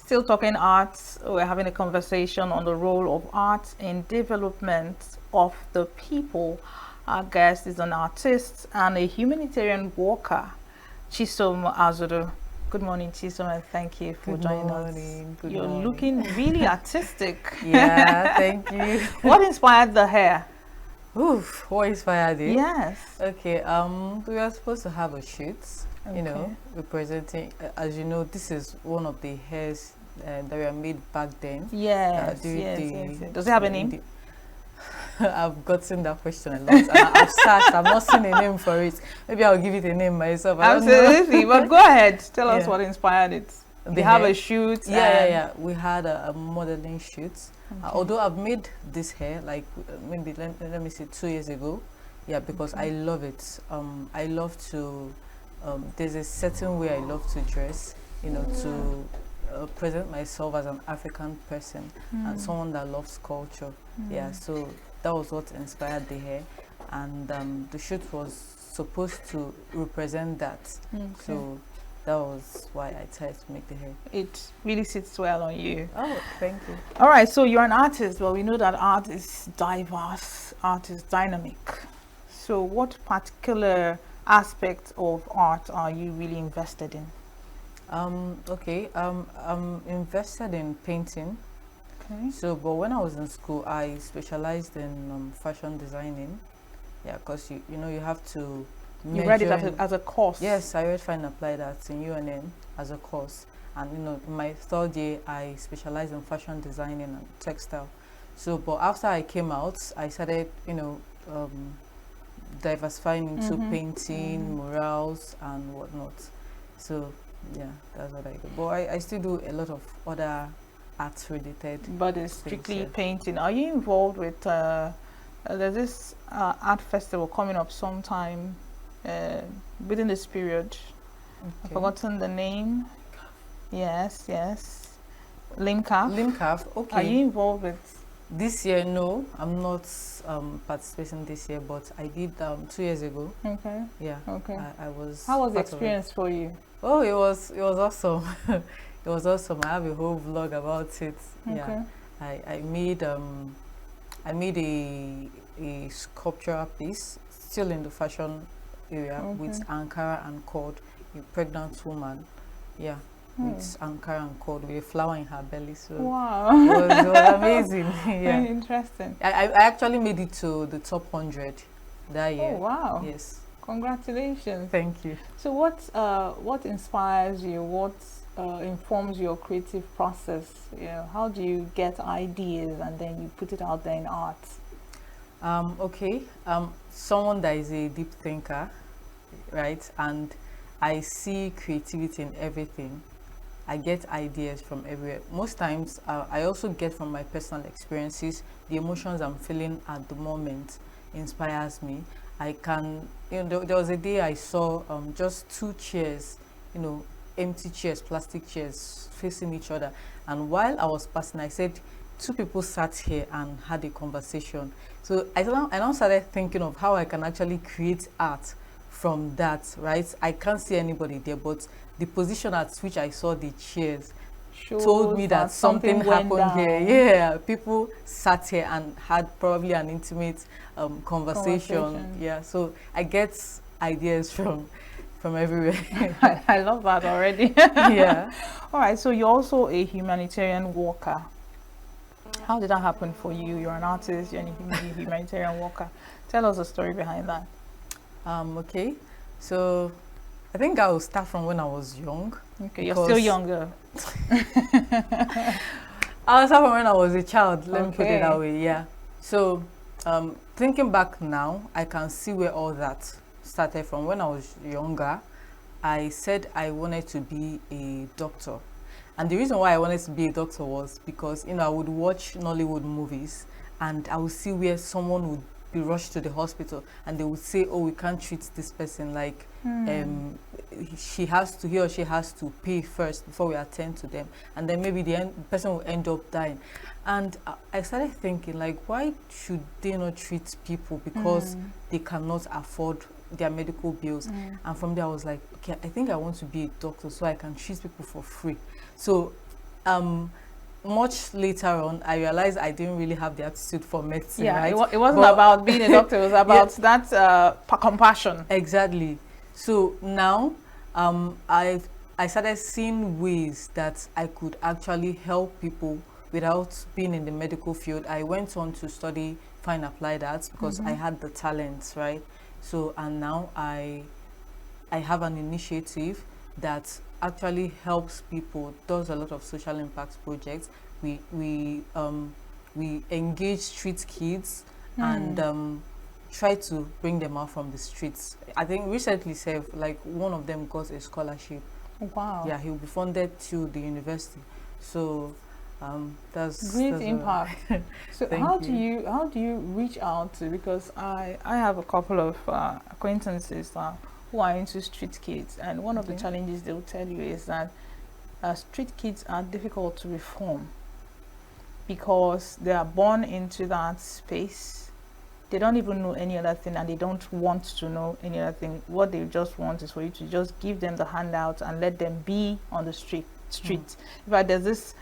Still talking arts, we're having a conversation on the role of art in development of the people. Our guest is an artist and a humanitarian worker, Chisom Azudu. Good morning, Chisom, and thank you for Good joining morning. us. Good You're morning. looking really artistic. Yeah, thank you. What inspired the hair? Oof, what inspired it? Yes. Okay, we were supposed to have a shoot, Okay. representing, as you know, this is one of the hairs that were made back then. Yes, During yes. Does it have a name? I've gotten that question a lot, and I've searched. I've not seen a name for it. Maybe I'll give it a name myself. I don't know. Absolutely. But go ahead. Tell us Yeah. what inspired it. The They have hair? a shoot. Yeah. We had a modeling shoot. Okay. Although I've made this hair like maybe let me say 2 years ago. Yeah, because I love it. I love to. There's a certain way I love to dress. To present myself as an African person and someone that loves culture. Yeah, so that was what inspired the hair, and the shoot was supposed to represent that. Okay. So that was why I tried to make the hair. It really sits well on you. Oh, thank you. All right, so you're an artist. Well, we know that art is diverse, art is dynamic. So what particular aspect of art are you really invested in? Okay. I'm invested in painting. Okay. So, but when I was in school, I specialized in fashion designing. Yeah, because you have to. You read it major as a course? Yes, I read Fine Apply that in UNN as a course, and in my third year I specialized in fashion designing and textile. So, but after I came out, I started diversifying into painting, murals, and whatnot. So, yeah, that's what I do. But I still do a lot of other arts related. But it's strictly yeah. painting. Are you involved with? There's this art festival coming up sometime within this period. I've forgotten the name. Yes. Limcaf. Limcaf, okay. Are you involved with? This year, no, I'm not participating this year, but I did 2 years ago. Okay. Yeah. Okay. I was. How was the part of it. experience for you? Oh, it was awesome. It was awesome. I have a whole vlog about it. Okay. Yeah. I made a sculptural piece still in the fashion area with Ankara and cord, a pregnant woman. Yeah. With Ankara and cord with a flower in her belly. So Wow. it was amazing. Yeah. Very interesting. I actually made it to the top 100 that year. Oh wow. Yes. Congratulations. Thank you. So what inspires you? What informs your creative process? How do you get ideas and then you put it out there in art? Okay. Someone that is a deep thinker, right? And I see creativity in everything. I get ideas from everywhere. Most times, I also get from my personal experiences. The emotions I'm feeling at the moment inspires me. I can, there was a day I saw just two chairs, empty chairs, plastic chairs facing each other. And while I was passing, I said, two people sat here and had a conversation. So I now started thinking of how I can actually create art from that, right? I can't see anybody there, but the position at which I saw the chairs told me that something happened here. Yeah, people sat here and had probably an intimate conversation. Yeah, so I get ideas from everywhere. I love that already. Yeah. All right, so you're also a humanitarian worker. How did that happen for you? You're an artist, you're a humanitarian worker. Tell us the story behind that. Okay, so I think I will start from when I was young. Okay, you're still younger. I'll start from when I was a child, let me put it that way, yeah. So, thinking back now, I can see where all that started from. When I was younger, I said I wanted to be a doctor. And the reason why I wanted to be a doctor was because, I would watch Nollywood movies and I would see where someone would be rushed to the hospital and they would say, oh, we can't treat this person, like he or she has to pay first before we attend to them, and then maybe the person will end up dying. And I started thinking, like, why should they not treat people because they cannot afford their medical bills? And from there I was like, okay, I think I want to be a doctor so I can treat people for free. So um much later on, I realized I didn't really have the aptitude for medicine, Yeah, right? it wasn't But about being a doctor, it was yeah, about that compassion. exactly. So now, I started seeing ways that I could actually help people without being in the medical field. I went on to study fine applied arts because I had the talents, right? So, and now I have an initiative that actually helps people, does a lot of social impact projects. We engage street kids and try to bring them out from the streets. I think recently, like one of them got a scholarship. Wow. Yeah, he will be funded to the university. So Great that's impact. So thank you. how do you reach out to, because I have a couple of acquaintances who are into street kids, and one of the Okay. challenges they'll tell you is that street kids are difficult to reform because they are born into that space. They don't even know any other thing, and they don't want to know any other thing. What they just want is for you to just give them the handout and let them be on the street. In fact, there's this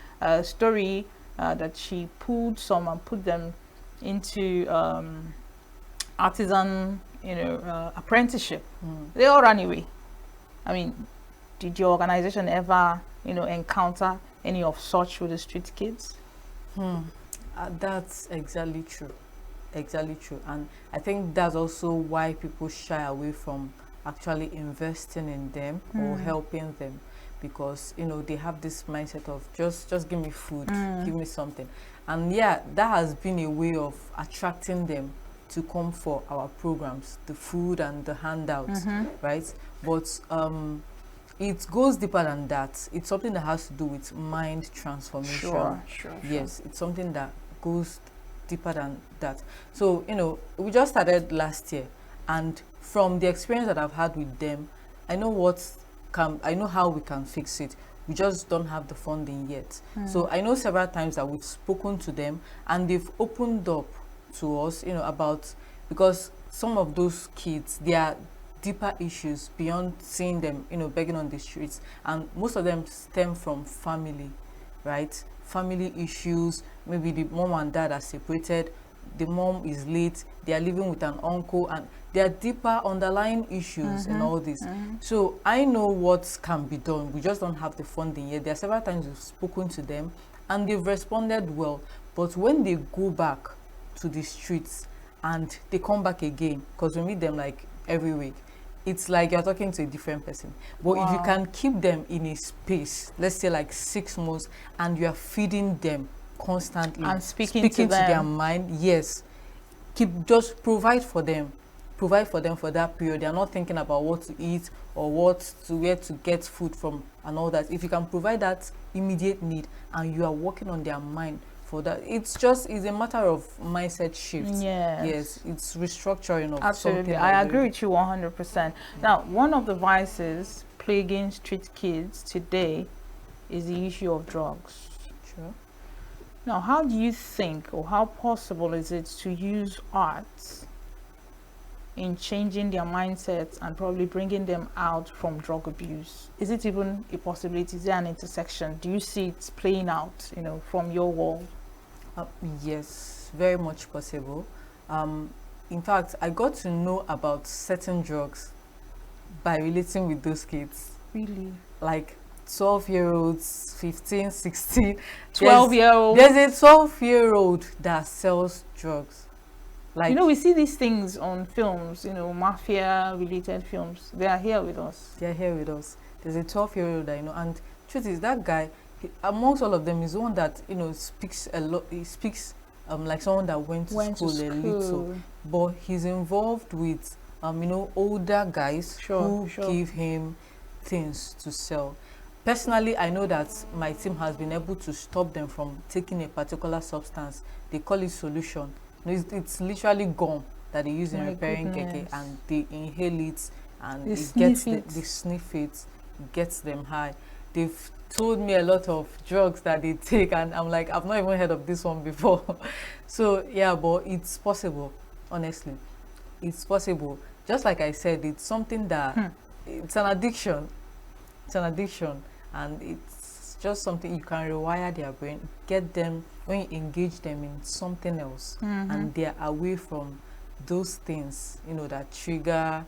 story that she pulled some and put them into artisan, apprenticeship. They all ran away. I mean, did your organization ever, encounter any of such with the street kids? That's exactly true. Exactly true. And I think that's also why people shy away from actually investing in them or helping them, because they have this mindset of just give me food, give me something. And yeah, that has been a way of attracting them to come for our programs, the food and the handouts, right? But it goes deeper than that. It's something that has to do with mind transformation. Sure. Yes, it's something that goes deeper than that. So, we just started last year, and from the experience that I've had with them, I know how we can fix it. We just don't have the funding yet. So I know several times that we've spoken to them and they've opened up to us, about, because some of those kids, they are deeper issues beyond seeing them, begging on the streets, and most of them stem from family, right? Family issues. Maybe the mom and dad are separated, the mom is late, they are living with an uncle, and there are deeper underlying issues in all this. So I know what can be done. We just don't have the funding yet. There are several times we've spoken to them and they've responded well, but when they go back to the streets and they come back again, because we meet them like every week, it's like you're talking to a different person. But if you can keep them in a space, let's say like 6 months, and you are feeding them constantly And speaking to their them. mind, yes, just provide for them for that period. They are not thinking about what to eat or where to get food from and all that. If you can provide that immediate need and you are working on their mind for that, it's a matter of mindset shift. Yes, it's restructuring of Absolutely, something. I agree with you 100%. Now, one of the vices plaguing street kids today is the issue of drugs. Sure. Now, how do you think, or how possible is it to use art in changing their mindsets and probably bringing them out from drug abuse? Is it even a possibility? Is there an intersection? Do you see it playing out, from your world? Yes, very much possible. In fact, I got to know about certain drugs by relating with those kids. Really? Like 12-year-olds, 15, 16. 12-year-olds? There's a 12-year-old that sells drugs. Like, we see these things on films, mafia-related films. They are here with us. They're here with us. There's a 12-year-old I know, and truth is, that guy, amongst all of them, is one that speaks a lot. He speaks like someone that went to school a little, but he's involved with older guys who give him things to sell. Personally, I know that my team has been able to stop them from taking a particular substance. They call it solution. It's literally gum that they use in repairing keke, and they inhale it and they sniff it, gets them high. They've told me a lot of drugs that they take, and I'm like, I've not even heard of this one before. So yeah, but it's possible. Honestly, it's possible. Just like I said, it's something that it's an addiction. It's an addiction, and it's just something you can rewire their brain, get them, when you engage them in something else, and they're away from those things, you know, that trigger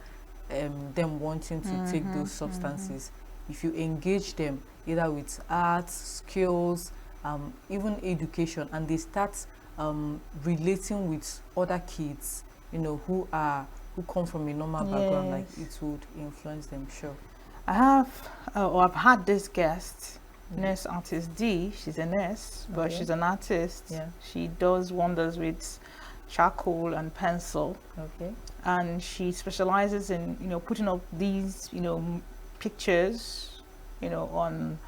them wanting to take those substances. If you engage them either with arts, skills, even education, and they start relating with other kids, you know, who come from a normal background, like, it would influence them. Sure. I have, or I've had this guest, nurse artist D. She's a nurse, but she's an artist. Yeah. She does wonders with charcoal and pencil. Okay. And she specializes in, you know, putting up these, you know, pictures, you know, on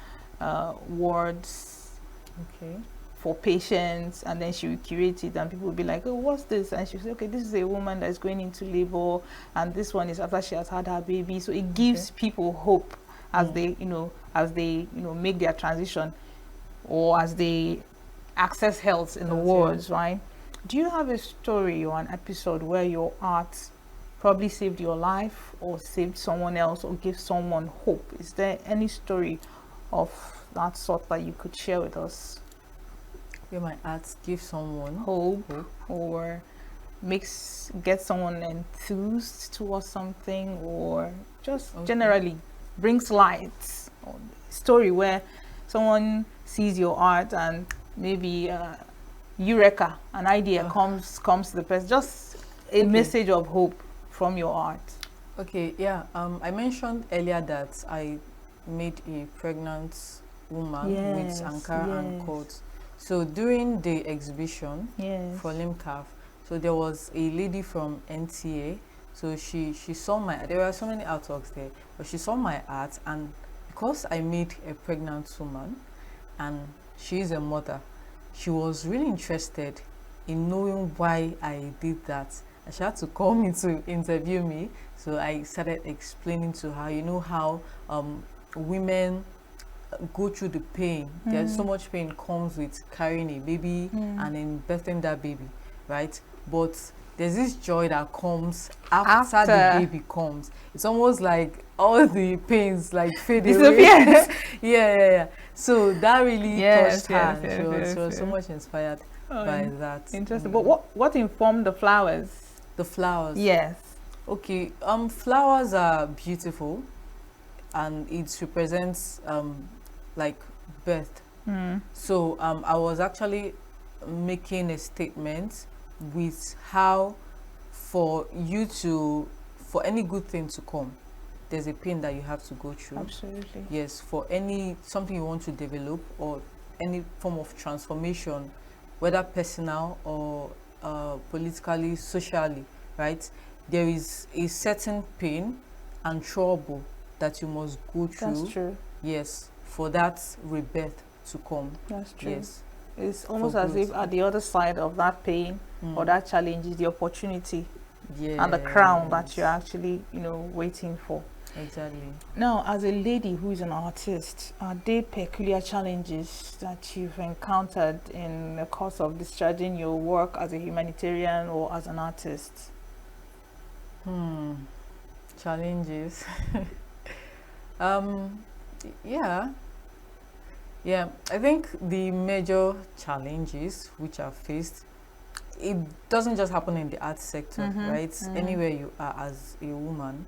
wards. Okay. For patients, and then she will curate it, and people will be like, oh, what's this? And she'll say, okay, this is a woman that's going into labor, and this one is after she has had her baby. So it gives people hope as they, you know, make their transition, or as they access health in the wards, right? Do you have a story or an episode where your art probably saved your life, or saved someone else, or gave someone hope? Is there any story of that sort that you could share with us? Where my art give someone hope, or get someone enthused towards something, or just generally brings light. Story where someone sees your art and maybe eureka, an idea comes to the person, just a message of hope from your art. Okay, yeah. I mentioned earlier that I made a pregnant woman with Ankara and cords. So during the exhibition for LIMCAF, so there was a lady from NTA. So she saw there were so many artworks there, but she saw my art, and because I made a pregnant woman and she is a mother, she was really interested in knowing why I did that. And she had to call me to interview me. So I started explaining to her, you know, how women go through the pain. There's so much pain comes with carrying a baby and then birthing that baby, right? But there's this joy that comes after the baby comes. It's almost like all the pains like fade away. Yeah. So that really touched her. She was so much inspired by that. Interesting. But what informed the flowers? The flowers. Yes. Okay. Flowers are beautiful, and it represents like birth. So I was actually making a statement with how for any good thing to come, there's a pain that you have to go through. Absolutely. Yes, for something you want to develop, or any form of transformation, whether personal or politically, socially, right? There is a certain pain and trouble that you must go through. That's true. Yes, for that rebirth to come. That's true. Yes. It's almost as if at the other side of that pain or that challenge is the opportunity and the crown that you're actually, waiting for. Exactly. Now, as a lady who is an artist, are there peculiar challenges that you've encountered in the course of discharging your work as a humanitarian or as an artist? Challenges. Yeah, I think the major challenges which I've faced, it doesn't just happen in the art sector, right? Anywhere you are as a woman,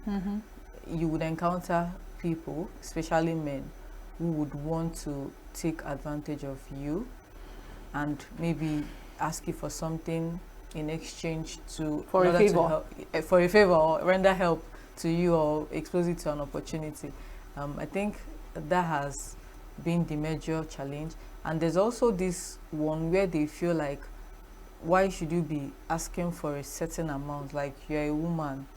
you would encounter people, especially men, who would want to take advantage of you and maybe ask you for something in exchange for a favor or render help to you or expose you to an opportunity. I think that has been the major challenge. And there's also this one where they feel like, why should you be asking for a certain amount? Like, you're a woman.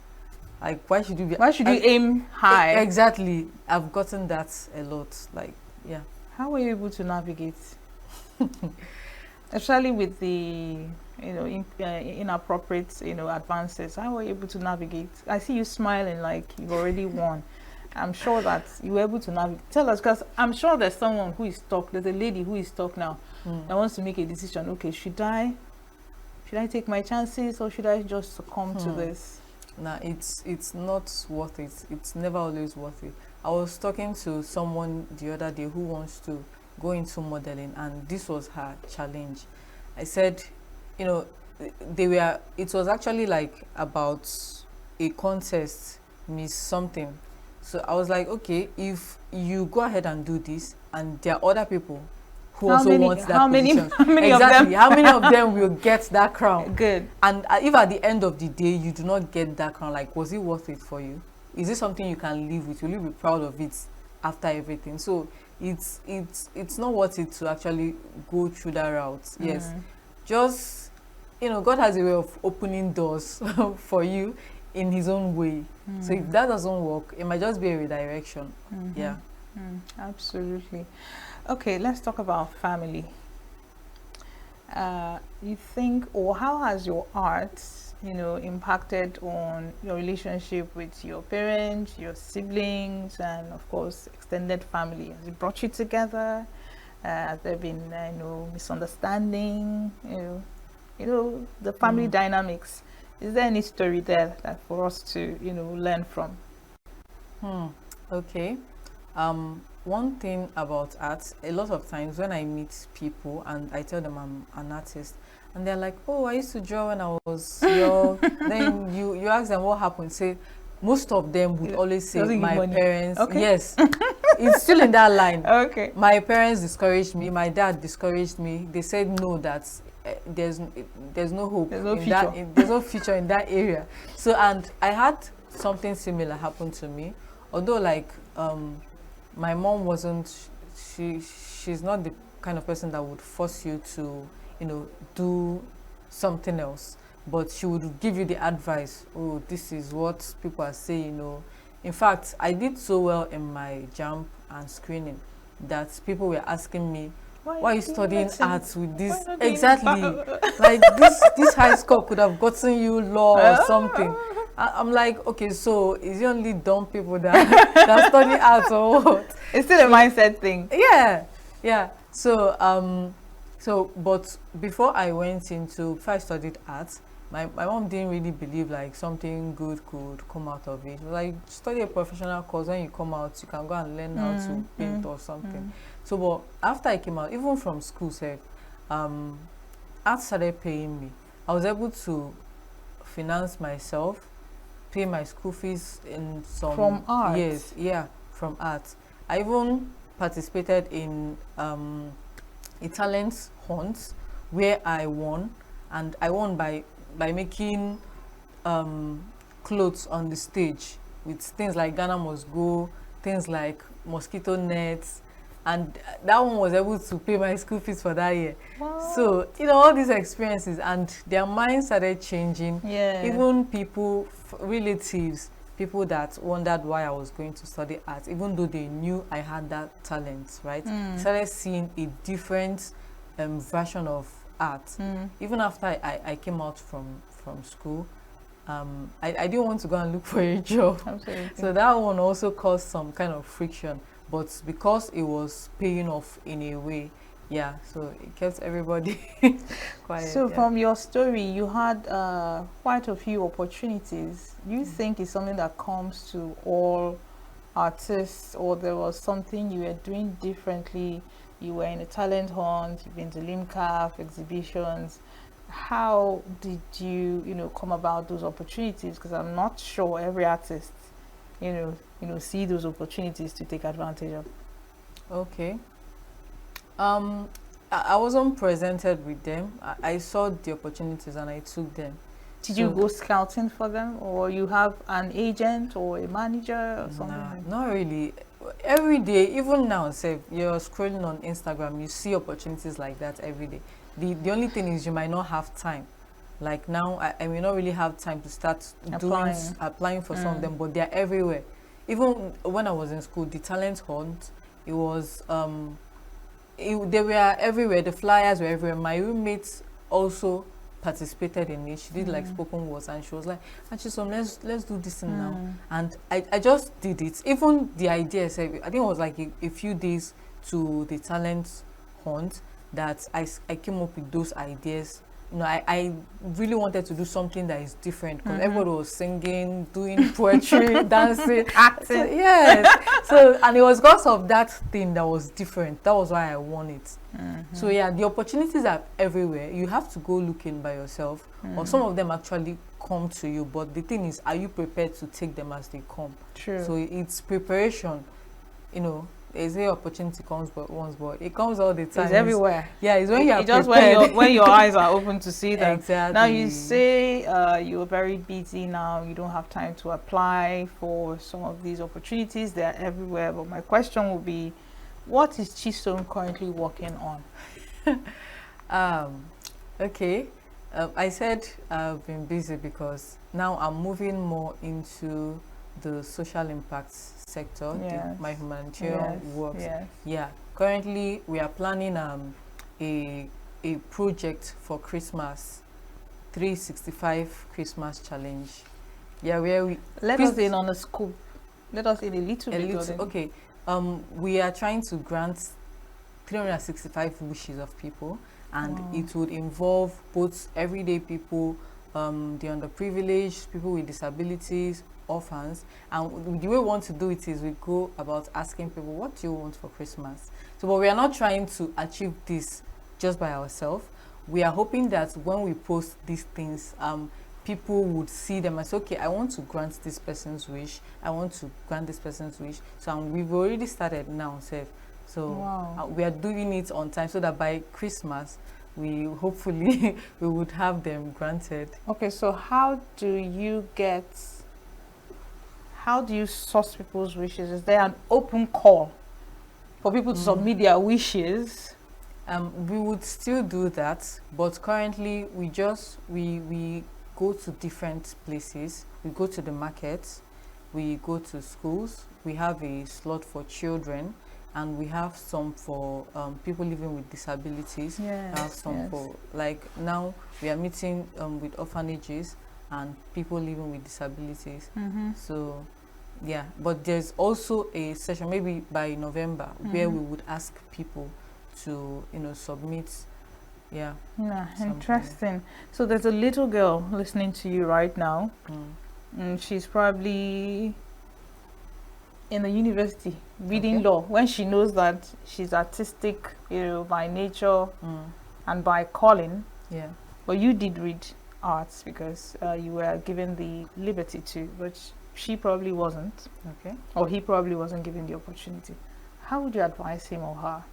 Like, why should you aim high? Exactly. I've gotten that a lot. Like, yeah. How were you able to navigate? Especially with the inappropriate advances. How were you able to navigate? I see you smiling like you've already won. I'm sure that you were able to navigate. Tell us, because I'm sure there's someone who is stuck. There's a lady who is stuck now that wants to make a decision. Okay, should I take my chances, or should I just succumb to this? Nah, it's not worth it. It's never always worth it. I was talking to someone the other day who wants to go into modeling, and this was her challenge. I said, you know, it was actually like about a contest, Miss something. So I was like, okay, if you go ahead and do this, and there are other people who also want that position, how many exactly, of them? how many of them will get that crown? Good. And if at the end of the day you do not get that crown, like, was it worth it for you? Is it something you can live with? Will you be proud of it after everything? So it's not worth it to actually go through that route. Yes, just, you know, God has a way of opening doors for you in His own way. So if that doesn't work, it might just be a redirection. Yeah. Absolutely. Okay, let's talk about family. You think, or how has your art, you know, impacted on your relationship with your parents, your siblings, and of course extended family? Has it brought you together? Has there been, you know, misunderstanding? You know, the family dynamics. Is there any story there that for us to, you know, learn from? Okay. One thing about art, a lot of times when I meet people and I tell them I'm an artist, and they're like, "Oh, I used to draw when I was young." Then you ask them what happened. Say, most of them would always say, Doesn't give "My money." parents." Okay. Yes, it's still in that line. Okay. My parents discouraged me. My dad discouraged me. They said no, that there's no hope. There's no in future. that. There's no future in that area. So, and I had something similar happen to me. Although, like, my mom wasn't. She's not the kind of person that would force you to, you know, do something else. But she would give you the advice. Oh, this is what people are saying. You know. In fact, I did so well in my jump and screening that people were asking me, why are you studying arts with this? Exactly. Like this high score could have gotten you law or something. I'm like, okay, so is it only dumb people that study arts or what? It's still a mindset thing. Yeah. So but before I studied arts, my mom didn't really believe like something good could come out of it. Like, study a professional course, when you come out you can go and learn how to paint or something. So but after I came out, even from school sef, art started paying me. I was able to finance myself, pay my school fees in some From art? Yes, yeah, from art. I even participated in a talent hunt where I won, and I won by making clothes on the stage with things like Ghana Must Go, things like mosquito nets, and that one was able to pay my school fees for that year. Wow. So, you know, all these experiences, and their minds started changing. Yeah. Even people, relatives, people that wondered why I was going to study art, even though they knew I had that talent, right? Started seeing a different version of art. Even after I came out from school, I didn't want to go and look for a job. Absolutely. So that one also caused some kind of friction, but because it was paying off in a way, yeah, so it kept everybody quiet. So yeah. from your story, you had quite a few opportunities. Do you think it's something that comes to all artists, or there was something you were doing differently? You were in a talent hunt, you've been to LIMCAF exhibitions. How did you, you know, come about those opportunities? Because I'm not sure every artist, you know, see those opportunities to take advantage of. Okay. I wasn't presented with them. I saw the opportunities and I took them. Did you go scouting for them, or you have an agent or a manager or something? Nah, not really. Every day, even now, say you're scrolling on Instagram, you see opportunities like that every day. The only thing is you might not have time. Like now, I may not really have time to start applying for some of them, but they're everywhere. Even when I was in school, the talent hunt, it was they were everywhere. The flyers were everywhere. My roommates also participated in it. She did like spoken words, and she was like, "Actually, so let's do this thing now." And I just did it. Even the idea, I think it was like a few days to the talent hunt that I came up with those ideas I really wanted to do something that is different because everybody was singing, doing poetry, dancing, Acting. So, yes. So, and it was because of that thing that was different. That was why I won it. So, yeah, the opportunities are everywhere. You have to go looking by yourself, or some of them actually come to you. But the thing is, are you prepared to take them as they come? True. So, it's preparation. They say opportunity comes but once, but it comes all the time. It's everywhere. Yeah, it's when you are just prepared. when your eyes are open to see them. Exactly. Now you say you're very busy now. You don't have time to apply for some of these opportunities. They are everywhere. But my question will be, what is Chisom currently working on? Okay. I said I've been busy because now I'm moving more into the social impact sector, my humanitarian works. Yeah. Currently, we are planning a project for Christmas, 365 Christmas challenge. Yeah, where we let us in on a scoop. Let us in a little bit. Okay. We are trying to grant 365 wishes of people, and it would involve both everyday people, the underprivileged, people with disabilities, orphans. And the way we want to do it is we go about asking people, what do you want for Christmas? So, but we are not trying to achieve this just by ourselves. We are hoping that when we post these things, people would see them and say, okay, I want to grant this person's wish. I want to grant this person's wish. So we've already started now, so we are doing it on time so that by Christmas, we hopefully we would have them granted. Okay, so how do you source people's wishes? Is there an open call for people to submit their wishes? We would still do that, but currently we go to different places. We go to the markets, we go to schools, we have a slot for children, and we have some for people living with disabilities. We have some for, like now we are meeting with orphanages and people living with disabilities. So yeah, but there's also a session maybe by November where we would ask people to submit. Interesting. So there's a little girl listening to you right now. She's probably in the university reading law, when she knows that she's artistic, by nature and by calling. But you did read arts because you were given the liberty to, but she probably wasn't. Or he probably wasn't given the opportunity. How would you advise him or her?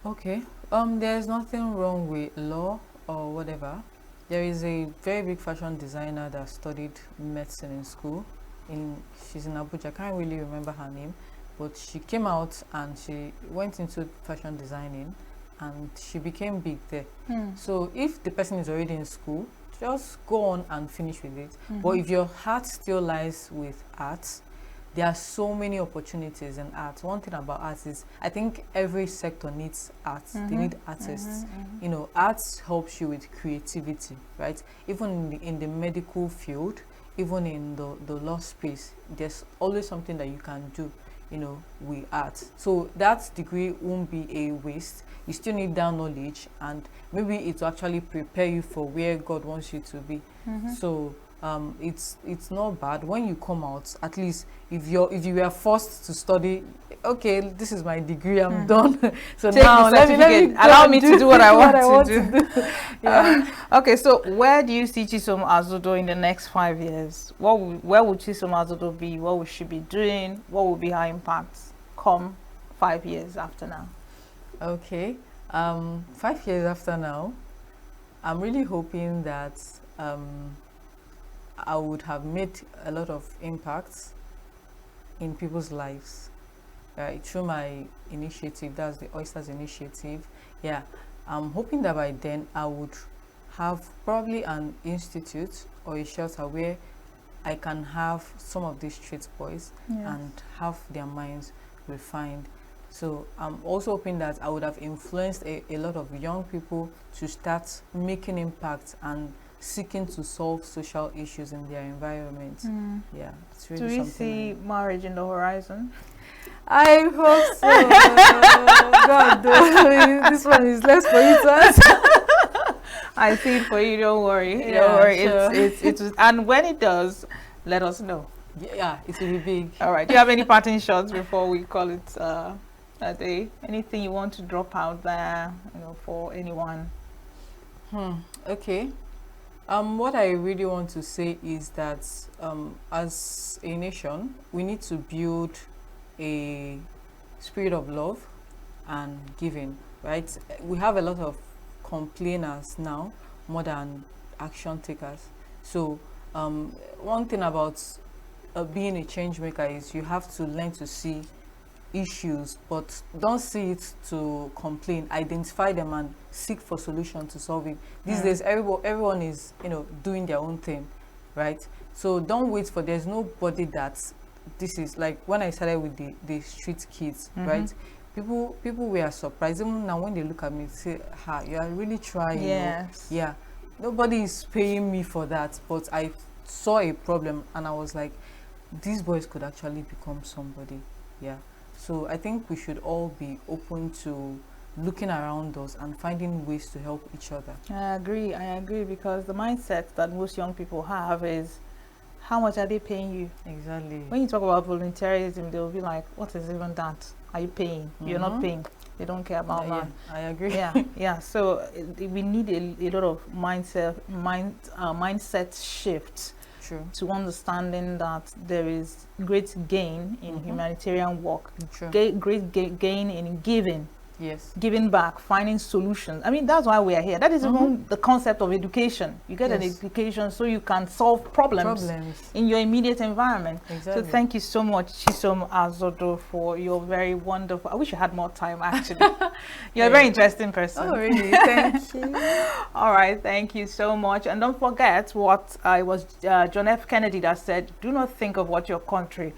Okay. There's nothing wrong with law or whatever. There is a very big fashion designer that studied medicine in school. She's in Abuja. I can't really remember her name, but she came out and she went into fashion designing, and she became big there. So if the person is already in school, just go on and finish with it. But if your heart still lies with arts, there are so many opportunities in arts. One thing about arts is I think every sector needs arts. They need artists. Arts helps you with creativity, right? Even in the medical field, even in the law space, there's always something that you can do, with art. So that degree won't be a waste. You still need that knowledge, and maybe it will actually prepare you for where God wants you to be. So it's not bad when you come out. At least if you were forced to study, okay, this is my degree, I'm done. So take now let me allow me to do what I want to do. Okay, so where do you see Chisom Azudo in the next 5 years? Where would Chisom Azudo be? What would she be doing? What will be her impact come 5 years after now? Okay, 5 years after now, I'm really hoping that I would have made a lot of impacts in people's lives, through my initiative. That's the Oysters Initiative. I'm hoping that by then I would have probably an institute or a shelter where I can have some of these street boys and have their minds refined. So I'm also hoping that I would have influenced a lot of young people to start making impact and seeking to solve social issues in their environment. It's really Do we see marriage in the horizon? I hope so. God, this one is less for you to answer. I see it for you. Don't worry. Don't Yeah, worry. sure. It's and when it does, let us know. Yeah, it will be big. All right. Do you have any parting shots before we call it a day? Anything you want to drop out there, for anyone? Okay. What I really want to say is that as a nation, we need to build a spirit of love and giving, right? We have a lot of complainers now more than action takers. So, one thing about being a change maker is you have to learn to see issues, but don't see it to complain. Identify them and seek for solution to solve it. These days, everyone is doing their own thing, right? So don't wait for. There's nobody that this is like when I started with the street kids, right? People were surprised. Even now when they look at me, say, "Ha, you are really trying." Yes. Yeah. Nobody is paying me for that, but I saw a problem and I was like, these boys could actually become somebody. Yeah. So I think we should all be open to looking around us and finding ways to help each other. I agree because the mindset that most young people have is, how much are they paying you? Exactly. When you talk about volunteerism, they'll be like, what is even that? Are you paying? You're not paying. They don't care about that. Yeah, I agree. Yeah. So we need a lot of mindset shift. True. To understanding that there is great gain in humanitarian work, True. great gain in giving. Yes. Giving back, finding solutions. I mean, that's why we are here. That is even the concept of education. You get an education so you can solve problems in your immediate environment. Exactly. So thank you so much, Chisom Azodo, for your very wonderful. I wish I had more time, actually. You're a very interesting person. Oh, really? Thank you. All right, thank you so much. And don't forget what I was John F. Kennedy that said, do not think of what your country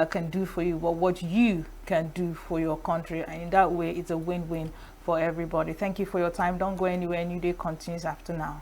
can do for you, but what you can do for your country. And in that way, it's a win-win for everybody. Thank you for your time. Don't go anywhere. New Day continues after now.